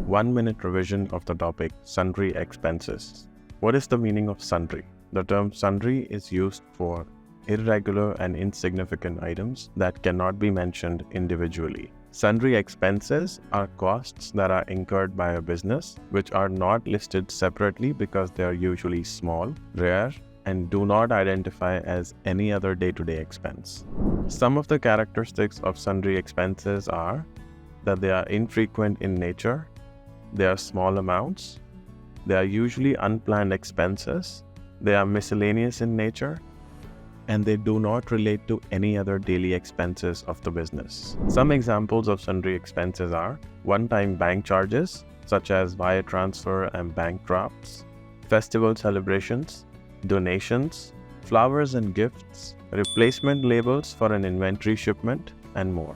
1-minute revision of the topic Sundry Expenses. What is the meaning of sundry? The term sundry is used for irregular and insignificant items that cannot be mentioned individually. Sundry expenses are costs that are incurred by a business which are not listed separately because they are usually small, rare, and do not identify as any other day-to-day expense. Some of the characteristics of sundry expenses are that they are infrequent in nature, they are small amounts, they are usually unplanned expenses, they are miscellaneous in nature, and they do not relate to any other daily expenses of the business. Some examples of sundry expenses are one-time bank charges, such as wire transfer and bank drafts, festival celebrations, donations, flowers and gifts, replacement labels for an inventory shipment, and more.